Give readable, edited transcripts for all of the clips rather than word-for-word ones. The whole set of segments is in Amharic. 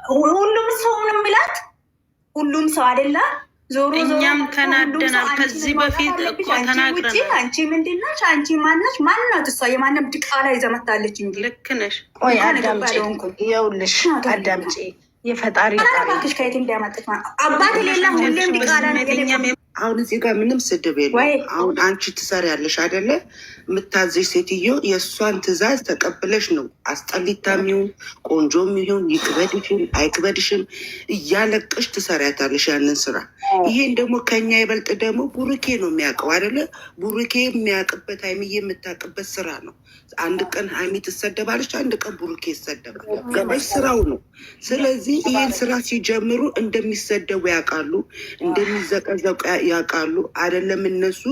ሁሉም ሰው ነው የሚላት ሁሉም ሰው አይደለ ዞሮ እኛም ተናደናል። ከዚህ በፊት እኮ ተናግረናል። አንቺ ምንድነሽ? አንቺ ማነሽ? ማናት እሷ? የማንም ድቃላ ይዛ መጣለች እንጂ ልክ ነሽ። ቆይ አዳምጪ፣ ይኸውልሽ አዳምጪ። የፈጣሪ ባክሽ ከየት እንዲያመጣች አባት ሌላ ሁሌም ድቃላ ነው። አሁን እዚህ ጋር ምንም ስድብ የለም። አሁን አንቺ ትሰሪያለሽ አይደለ? የምታዘሽ ሴትዮ የእሷን ትዕዛዝ ተቀብለሽ ነው። አስጠሊታም ይሁን ቆንጆም ይሁን ይክበድሽም አይክበድሽም እያለቀሽ ትሰሪያታለሽ ያንን ስራ። ይሄን ደግሞ ከኛ ይበልጥ ደግሞ ቡሩኬ ነው የሚያውቀው አይደለ? ቡሩኬ የሚያውቅበት ሀይሚዬ የምታውቅበት ስራ ነው። አንድ ቀን ሀይሚ ትሰደባለች፣ አንድ ቀን ቡሩኬ ይሰደባል። ገባሽ? ስራው ነው። ስለዚህ ይሄን ስራ ሲጀምሩ እንደሚሰደቡ ያውቃሉ፣ እንደሚዘቀዘቁ ያውቃሉ። አይደለም እነሱ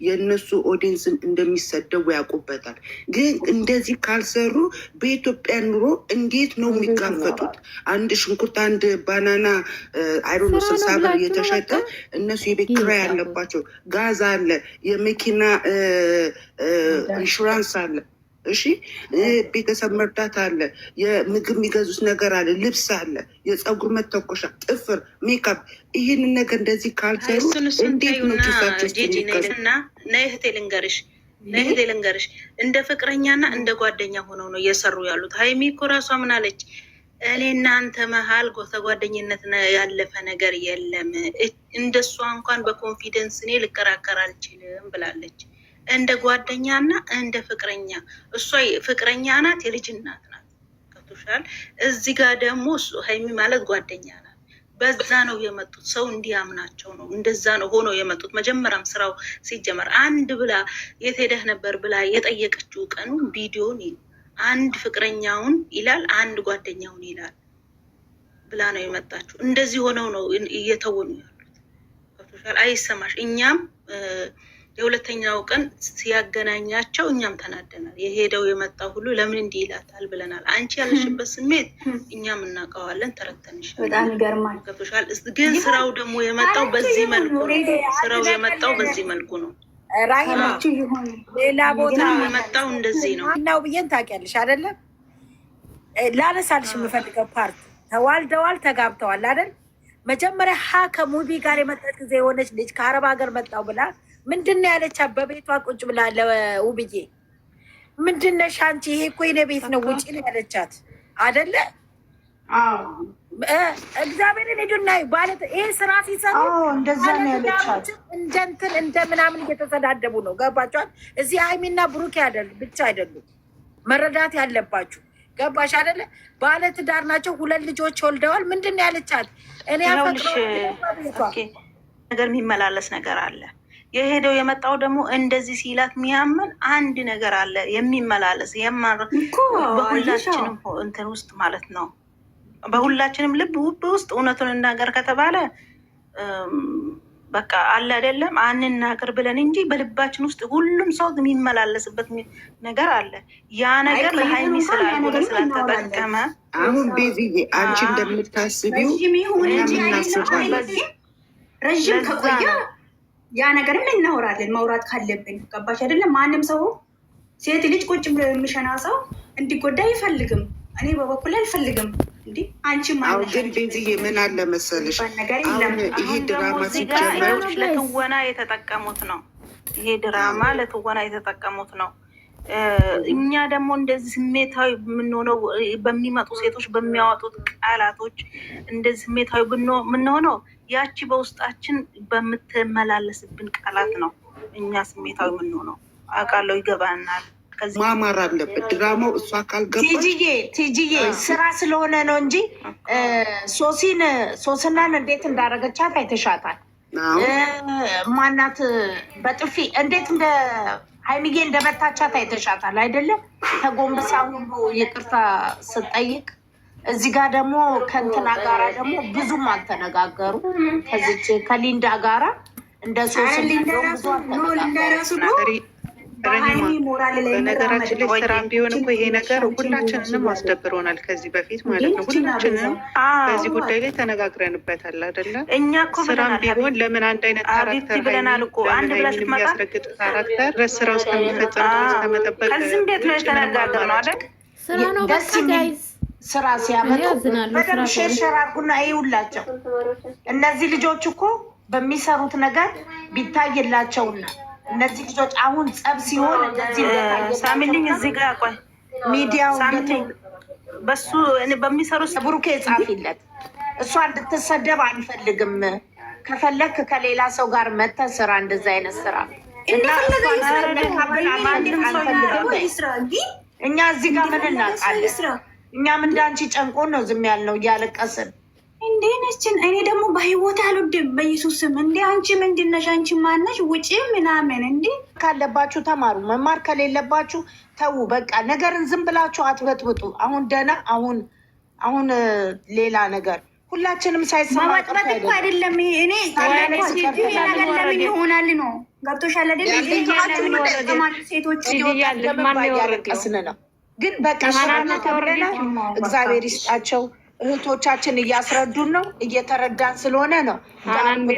የእነሱ ኦዲየንስን እንደሚሰደቡ ያውቁበታል። ግን እንደዚህ ካልሰሩ በኢትዮጵያ ኑሮ እንዴት ነው የሚጋፈጡት? አንድ ሽንኩርት አንድ ባናና አይሮኖ 60 ብር እየተሸጠ እነሱ የቤት ኪራይ ያለባቸው፣ ጋዝ አለ፣ የመኪና ኢንሹራንስ አለ፣ እሺ ቤተሰብ መርዳት አለ፣ የምግብ የሚገዙት ነገር አለ፣ ልብስ አለ፣ የፀጉር መተኮሻ፣ ጥፍር፣ ሜካፕ። ይህንን ነገር እንደዚህ ካልሰሩ እንዴት ነው ኪሳቸው? ነይ እህቴ ልንገርሽ፣ እንደ ፍቅረኛና እንደ ጓደኛ ሆነው ነው እየሰሩ ያሉት። ሀይሚ እኮ ራሷ ምን አለች? እኔ እናንተ መሀል ጓደኝነት ያለፈ ነገር የለም፣ እንደሷ እንኳን በኮንፊደንስ እኔ ልከራከር አልችልም ብላለች። እንደ ጓደኛና እንደ ፍቅረኛ፣ እሷ ፍቅረኛ ናት፣ የልጅ እናት ናት። ከቶሻል። እዚህ ጋር ደግሞ ሀይሚ ማለት ጓደኛ ናት። በዛ ነው የመጡት። ሰው እንዲያምናቸው ነው። እንደዛ ነው ሆኖ የመጡት። መጀመሪያም ስራው ሲጀመር አንድ ብላ የት ሄደህ ነበር ብላ የጠየቀችው ቀኑ ቪዲዮን አንድ ፍቅረኛውን ይላል፣ አንድ ጓደኛውን ይላል ብላ ነው የመጣችው። እንደዚህ ሆነው ነው እየተወኑ ያሉት። ከቶሻል። አይሰማሽ? እኛም የሁለተኛው ቀን ሲያገናኛቸው እኛም ተናደናል። የሄደው የመጣው ሁሉ ለምን እንዲህ ይላታል ብለናል። አንቺ ያለሽበት ስሜት እኛም እናውቀዋለን፣ ተረተንሻል። በጣም ይገርማል። ገብቶሻል። ግን ስራው ደግሞ የመጣው በዚህ መልኩ ነው። ስራው የመጣው በዚህ መልኩ ነው። ራይማቹ ይሁን ሌላ ቦታ የመጣው እንደዚህ ነው ነው ብዬን ታውቂያለሽ አይደለም? ላነሳልሽ የምፈልገው ፓርት ተዋልደዋል፣ ተጋብተዋል አይደል? መጀመሪያ ከሙቪ ጋር የመጣት ጊዜ የሆነች ልጅ ከአረብ ሀገር መጣው ብላ ምንድነው ያለቻት? በቤቷ ቁጭ ብላ ለውብዬ ምንድነሽ አንቺ? ይሄ እኮ የኔ ቤት ነው ውጪ ነው ያለቻት አይደለ? እግዚአብሔርን ሄዱና ማለት ይሄ ስራ ሲሰሩ እንደዛ ነው ያለቻት። እንደንትን እንደ ምናምን እየተሰዳደቡ ነው። ገባችኋል? እዚህ ሀይሚና ብሩክ ብቻ አይደሉም፣ መረዳት ያለባችሁ። ገባሽ አይደለ? ባለ ትዳር ናቸው። 2 ልጆች ወልደዋል። ምንድነው ያለቻት? እኔ አፈቅረው ነገር የሚመላለስ ነገር አለ። የሄደው የመጣው ደግሞ እንደዚህ ሲላት የሚያምን አንድ ነገር አለ የሚመላለስ በሁላችንም እንትን ውስጥ ማለት ነው። በሁላችንም ልብ ውስጥ እውነቱን እናገር ከተባለ በቃ አለ አይደለም አንናገር ብለን እንጂ በልባችን ውስጥ ሁሉም ሰው የሚመላለስበት ነገር አለ። ያ ነገር ለሀይሚ ስላልሆነ ስላልተጠቀመ አሁን ቤዝዬ አንቺ እንደምታስቢው ረዥም ከቆየ ያ ነገርም እናወራለን፣ መውራት ካለብን። ገባሽ አይደለም? ማንም ሰው ሴት ልጅ ቁጭ ብሎ የሚሸና ሰው እንዲጎዳ አይፈልግም። እኔ በበኩል አልፈልግም። እንዲ አንቺ ማለት ግን ቤዝዬ ምን አለ መሰለሽ፣ አሁን ይሄ ድራማ ሲጀመር ለትወና የተጠቀሙት ነው። ይሄ ድራማ ለትወና የተጠቀሙት ነው። እኛ ደግሞ እንደዚህ ስሜታዊ የምንሆነው በሚመጡ ሴቶች በሚያወጡት ቃላቶች እንደዚህ ስሜታዊ የምንሆነው ያቺ በውስጣችን በምትመላለስብን ቃላት ነው። እኛ ስሜታዊ የምንሆነው አውቃለሁ፣ ይገባናል። ማማር አለበት ድራማው። እሷ ካልገባች ቲጂዬ ስራ ስለሆነ ነው እንጂ ሶስናን እንዴት እንዳረገቻት አይተሻታል። ማናት በጥፊ እንዴት እንደ ሀይሚዬ እንደመታቻት አይተሻታል አይደለም? ተጎንብሳ ሁሉ ይቅርታ ስጠይቅ። እዚህ ጋር ደግሞ ከእንትና ጋራ ደግሞ ብዙም አልተነጋገሩ። ከዚች ከሊንዳ ጋራ እንደ ሶስት ብዙ አልተነጋገሩ። በነገራችን ላይ ስራም ቢሆን እኮ ይሄ ነገር ሁላችንንም አስደብሮናል ከዚህ በፊት ማለት ነው። ሁላችንም በዚህ ጉዳይ ላይ ተነጋግረንበታል አይደለ? እኛ እኮ ስራም ቢሆን ለምን አንድ አይነት ካራክተር ብለናል እኮ አንድ ብለሽ የሚያስረግጥ ካራክተር ስራው እስከሚፈጸም ድረስ ከመጠበቅ ከዚህ እንዴት ነው የተነጋገርነው አይደል? ስራ ነው በቃ ጋይዝ ስራ ሲያመጡ በደንብ ሼር አድርጉና ይውላቸው። እነዚህ ልጆች እኮ በሚሰሩት ነገር ቢታይላቸውና እነዚህ ልጆች አሁን ጸብ ሲሆን እንደዚህ ሳሚልኝ እዚህ ጋር ቆይ ሚዲያው በሱ በሚሰሩት ብሩኬ ጻፊለት። እሷ እንድትሰደብ አንፈልግም። ከፈለክ ከሌላ ሰው ጋር መተህ ስራ እንደዛ አይነት ስራ እኛ እዚህ ጋር ምን እናውቃለን? እኛም እንዳንቺ ጨንቆን ነው ዝም ያልነው እያለቀስን እንዴ ነችን። እኔ ደግሞ በህይወት አልወድም በኢየሱስ ስም። እንዴ አንቺ ምንድን ነሽ? አንቺ ማነሽ? ውጪ ምናምን። እንዴ ካለባችሁ ተማሩ፣ መማር ከሌለባችሁ ተዉ። በቃ ነገርን ዝም ብላችሁ አትበጥብጡ። አሁን ደህና አሁን ሌላ ነገር ሁላችንም ሳይሰማ ማጥራት እኮ አይደለም። እኔ ነገር ለምን ይሆናል ነው ገብቶሻል አይደል? ሴቶች ያለቀስን ነው ግን በቃ እግዚአብሔር ይስጣቸው። እህቶቻችን እያስረዱን ነው፣ እየተረዳን ስለሆነ ነው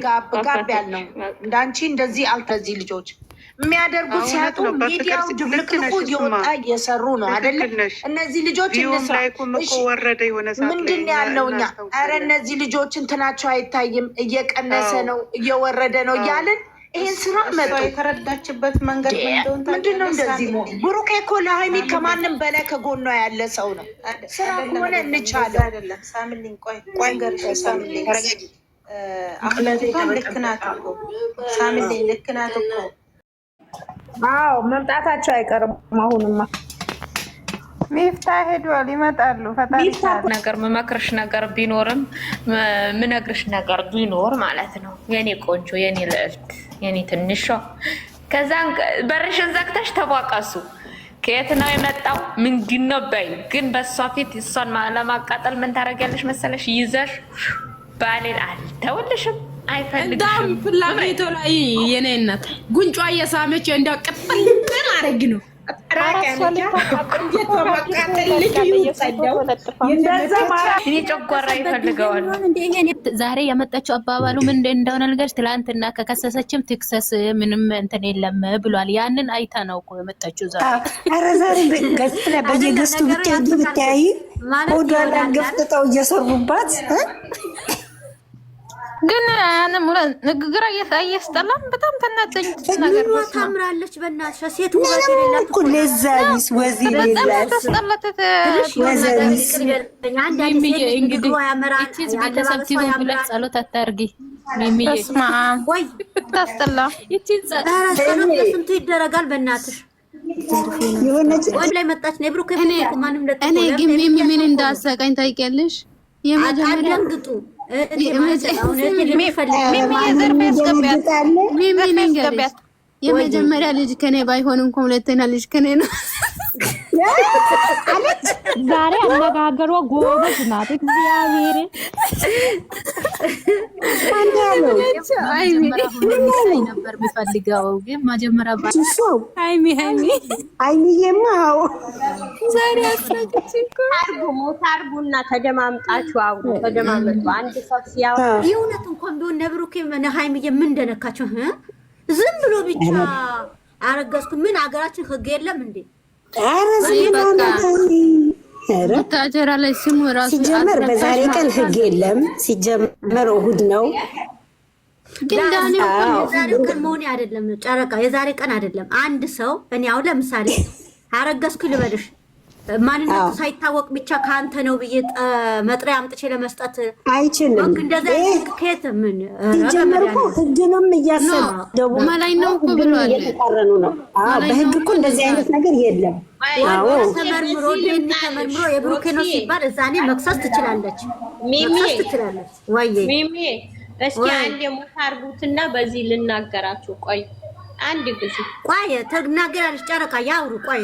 ጋብ ያልነው። እንዳንቺ እንደዚህ አልተዚህ ልጆች የሚያደርጉት ሲያጡ ሚዲያው ድብልቅልቁ እየወጣ እየሰሩ ነው አይደለም። እነዚህ ልጆች ምንድን ያለው እኛ ኧረ እነዚህ ልጆች እንትናቸው አይታይም፣ እየቀነሰ ነው እየወረደ ነው እያልን ይህን ስራ መጡ። የተረዳችበት መንገድ ምንድን ነው? እንደዚህ ብሩኬ እኮ ለሀይሚ ከማንም በላይ ከጎኗ ያለ ሰው ነው። ስራ ከሆነ እንቻለው። ሳምልኝ ቆይ ገርሽ ሳምልኝ ልክ ናት እኮ ሳምልኝ ልክ ናት እኮ። አዎ መምጣታቸው አይቀርም። አሁንማ ሚፍታ ሄዷል፣ ይመጣሉ። ፈጣሪ ነገር መመክርሽ ነገር ቢኖርም ምነግርሽ ነገር ቢኖር ማለት ነው የኔ ቆንጆ፣ የኔ ልዕልት፣ የኔ ትንሿ፣ ከዛን በርሽን ዘግተሽ ተቧቀሱ። ከየት ነው የመጣው ምንድን ነው በይ። ግን በእሷ ፊት እሷን ለማቃጠል ምን ታደርጊያለሽ መሰለሽ? ይዘሽ ባሌን አልተውልሽም፣ አይፈልግሽም። ፍላጎቷ ላይ የኔ እናት ጉንጯ እየሳመች እንደው ቅጥል ማድረግ ነው። እኔ ጨጓራ ይፈልገዋል። ዛሬ የመጣችው አባባሉ ምን እንደሆነ ነገር ትላንትና ከከሰሰችም ትክሰስ ምንም እንትን የለም ብሏል። ያንን አይታ ነው እኮ የመጣችው ዛሬ። ኧረ ዛሬ በየገዝቱ ብታይ ሆዷን ገፍጥጠው እየሰሩባት ግን ንግግር እያስጠላም በጣም ተናደኝ። ነገር ታምራለች። በእናትሽ ሴት ውበት የሌላት እኮ ለዛቢስ ወዚ ሌላት ወዘቢስ ቤተሰብ ሲሆን ብለሽ ጸሎት አታርጊ። ሚሚዬ ወይ ታስጠላ። ስንቱ ይደረጋል በእናትሽ ወይ ላይ መጣች ነው ብሩክ። እኔ ግን ሚሚ ምን እንዳሰቀኝ ታውቂያለሽ? የመጀመሪያ ግጡ የመጀመሪያ ልጅ ከኔ ባይሆን እንኳን ሁለተኛ ልጅ ከኔ ነው አለች። ዛሬ አነጋገሯ ጎበዝ ናት። እግዚአብሔር ነበር የሚፈልገው ግን መጀመሪያ አይሚዬማ ዛሬ አስረግች ታርጉና ተደማምጣችሁ አውሩ። ተደማመጡ። አንድ ሰው ሲያወራ የእውነት እንኳን ቢሆን ነብሩኬ ሀይሚዬ ምን እንደነካቸው ዝም ብሎ ብቻ አረገዝኩ። ምን ሀገራችን ህግ የለም እንዴ? ታጀራ ላይ ስሙ ራሱ ሲጀመር በዛሬ ቀን ህግ የለም። ሲጀመር እሑድ ነው። ግን ዳኒ የዛሬ ቀን መሆኔ አይደለም ጨረቃ፣ የዛሬ ቀን አይደለም። አንድ ሰው እኔ አሁን ለምሳሌ አረገዝኩ ልበልሽ ማንነቱ ሳይታወቅ ብቻ ከአንተ ነው ብዬ መጥሪያ አምጥቼ ለመስጠት አይችልም። ከየት ምን ሲጀመር እኮ ህግንም እያሰደቡ ማላይ ነው እኮ ብሏል። እየተቃረኑ ነው። በህግ እኮ እንደዚህ አይነት ነገር የለም። ተመርምሮ የብሩኬ ነው ሲባል እዛኔ መክሰስ ትችላለች። ሚሚ እስኪ አንድ ሞት አርጉትና በዚህ ልናገራችሁ። ቆይ አንድ ጊዜ ቆይ ተናገራለች ጨረቃ ያውሩ። ቆይ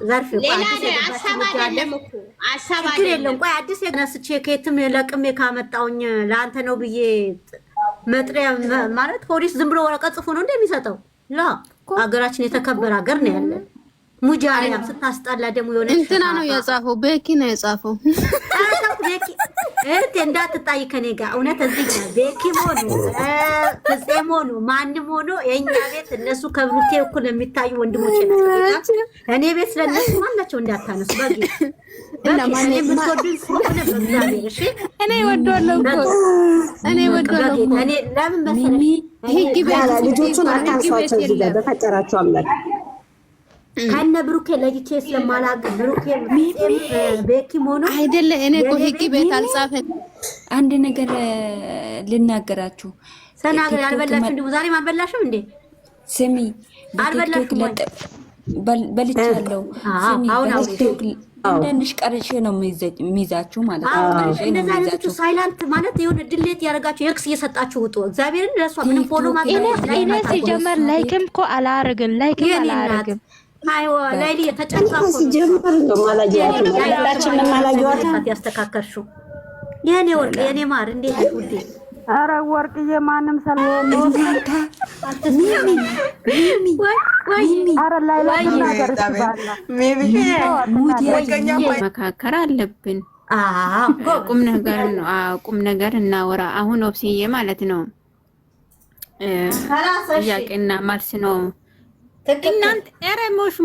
ዘርፍ ቆይ አዲስ የነስቼ ከየትም ለቅሜ ካመጣውኝ ለአንተ ነው ብዬ መጥሪያ ማለት ፖሊስ ዝም ብሎ ወረቀት ጽፎ ነው እንደሚሰጠው? ላ ሀገራችን የተከበረ ሀገር ነው ያለን። ሙጃሪያም ስታስጠላ ደግሞ የሆነ እንትና ነው የጻፈው፣ ቤኪ ነው የጻፈው። እህቴ እንዳትጣይ ከኔ ጋር እውነት እዚህ ጋር ቤኪም ሆኑ ፍፄም ሆኑ ማንም ሆኖ የእኛ ቤት እነሱ ከብሩኬ እኩል የሚታዩ ወንድሞቼ ናቸው። እኔ ቤት ስለነሱ ማናቸው እንዳታነሱ በጊ እኔ የምትወዱኝ ስለሆነ በእግዚአብሔር እሺ። እኔ ወደዋለሁ እኮ እኔ ወደዋለሁ። እኔ ለምን መሰለኝ ህግ ቤት ልጆቹን አታንሷቸው እዚህ ጋር በፈጠራቸው አምላክ ከነ ብሩኬ ለይቼ ስለማላውቅ ብሩኬ ቤኪም ሆኖ አይደለ። እኔ እኮ ህግ ቤት አልጻፈም። አንድ ነገር ልናገራችሁ። ተናገር። አልበላሽም እንዴ? ዛሬም አልበላሽም እንዴ? ስሚ አልበላሽም ወይ? በልቻለሁ። ስሚ በቲክቶክ እንደንሽ ቀርሼ ነው የሚይዛችሁ ማለት ነው። ቀርሼ ነው የሚይዛችሁ። ሳይላንት ማለት የሆነ ድሌት ያደርጋችሁ ኤክስ እየሰጣችሁ ውጡ። እግዚአብሔርን ለሷ ምንም ፎሎ ማለት እኔ ሲጀመር ላይክም እኮ አላረግም። አይዋ ላይሊ የተጨንቃው ሲጀምር ነው ማላየዋት ያስተካከልሽው የኔ ወርቅ የኔ ማር እንዴት ውዴ? ኧረ ወርቅዬ ማንም ሰልሆነ መካከር አለብን። ቁም ነገር ነው። ቁም ነገር እናወራ። አሁን ኦብስዬ ማለት ነው ጥያቄና መልስ ነው። እናንተ ኧረ ሞሽ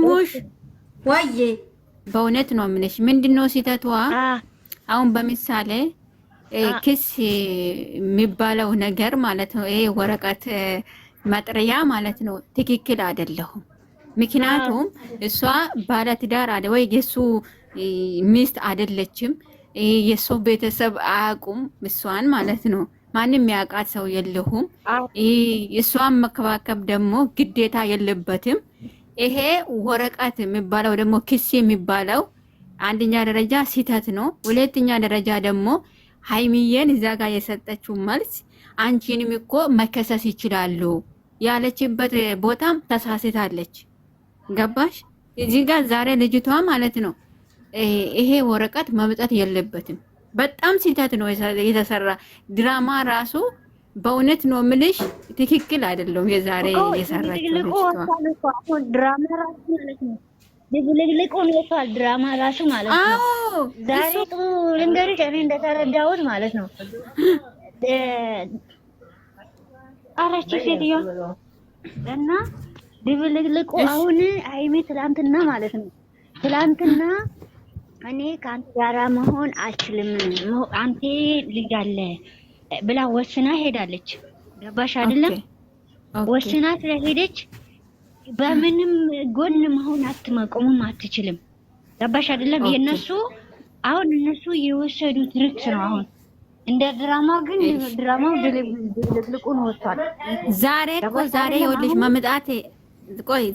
ወይዬ በእውነት ነው የምልሽ። ምንድነው ሲተቷ? አሁን በምሳሌ ክስ የሚባለው ነገር ማለት ነው ይሄ ወረቀት መጥሪያ ማለት ነው ትክክል አይደለሁም። ምክንያቱም እሷ ባለትዳር አደ ወይ የሱ ሚስት አይደለችም። የሱ ቤተሰብ አያውቁም እሷን ማለት ነው። ማንም ያውቃት ሰው የለሁም። እሷን መከባከብ ደግሞ ግዴታ የለበትም። ይሄ ወረቀት የሚባለው ደግሞ ክስ የሚባለው አንደኛ ደረጃ ሲተት ነው። ሁለተኛ ደረጃ ደግሞ ሃይሚዬን እዛ ጋር የሰጠችው መልስ አንቺንም እኮ መከሰስ ይችላሉ ያለችበት ቦታም ተሳስታለች። ገባሽ? እዚህ ጋር ዛሬ ልጅቷ ማለት ነው ይሄ ወረቀት መምጣት የለበትም። በጣም ሲተት ነው የተሰራ ድራማ ራሱ በእውነት ነው ምልሽ ትክክል አይደለም። የዛሬ የሰራችው ድራማ ራሱ ማለት ነው ልግልግልቁ ነው ድራማ ራሱ ማለት ነው። ዛሬ ልንገርሽ እኔ እንደተረዳሁት ማለት ነው አራቺ ሴትዮ እና ልግልግልቁ አሁን ሃይሚ ትላንትና ማለት ነው ትላንትና እኔ ከአንተ ጋራ መሆን አልችልም አንተ ልጅ አለ ብላ ወስና ሄዳለች። ገባሽ አይደለም? ወስና ስለሄደች በምንም ጎን መሆን አትመቆምም አትችልም። ገባሽ አይደለም? የነሱ አሁን እነሱ የወሰዱት ርክስ ነው። አሁን እንደ ድራማ ግን ድራማው ድልቅልቁን ወጥቷል። ዛሬ እኮ ዛሬ ይኸውልሽ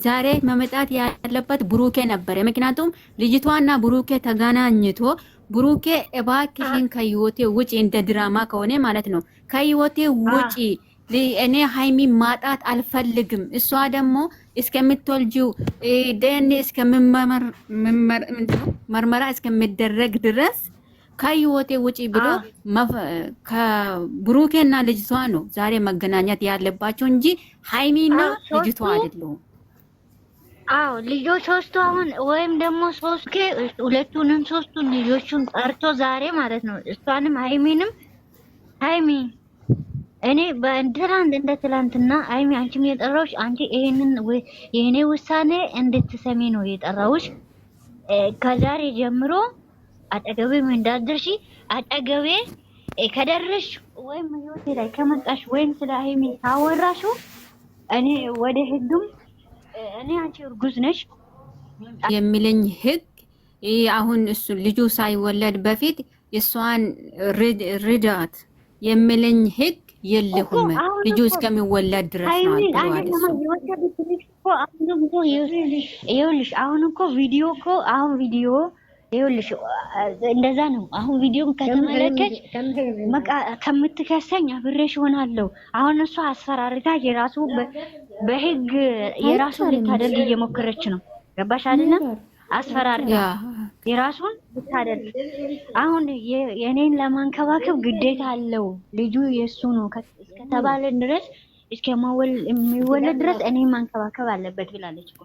ዛሬ መምጣት ያለበት ብሩኬ ነበር። ምክንያቱም ልጅቷና ብሩኬ ተገናኝቶ ብሩኬ እባክሽን ከህይወቴ ውጪ እንደ ድራማ ከሆነ ማለት ነው ከህይወቴ ውጪ እኔ ሃይሚ ማጣት አልፈልግም። እሷ ደግሞ እስከምትወልጂው ደን ምርመራ እስከሚደረግ ድረስ ከህይወቴ ውጪ ብሎ ከብሩኬና ልጅቷ ነው ዛሬ መገናኘት ያለባቸው እንጂ ሃይሚና ልጅቷ አይደሉም። አዎ ልጆች ሶስቱ አሁን ወይም ደግሞ ሁለቱንም ሶስቱን ልጆቹን ጠርቶ ዛሬ ማለት ነው እሷንም ሃይሚ እኔ እንደ ትላንትና ሃይሚ አንቺም የጠራሁሽ አንቺ ይሄንን የኔ ውሳኔ እንድትሰሚ ነው የጠራሁሽ። ከዛሬ ጀምሮ አጠገቤ እንዳትደርሺ። አጠገቤ ከደረሽ ወይም ህይወቴ ላይ ከመጣሽ ወይም ስለ ሃይሚ ካወራሹ እኔ ወደ ህግም እኔ አንቺ እርጉዝ ነሽ የሚለኝ ህግ አሁን እሱ ልጁ ሳይወለድ በፊት እሷን ርዳት የሚለኝ ህግ የለሁም። ልጁ እስከሚወለድ ድረስ ነው ይኸውልሽ አሁን እኮ ቪዲዮ ይኸውልሽ እንደዛ ነው። አሁን ቪዲዮን ከተመለከች ከምትከሰኝ አብሬሽ ሆናለሁ። አሁን እሷ አስፈራርታ የራሱ በህግ የራሱ ልታደርግ እየሞከረች ነው። ገባሽ አይደለም? አስፈራርታ የራሱን ልታደርግ አሁን የኔን ለማንከባከብ ግዴታ አለው። ልጁ የሱ ነው እስከተባለ ድረስ እስከሚወለድ ድረስ እኔ ማንከባከብ አለበት ብላለች እኮ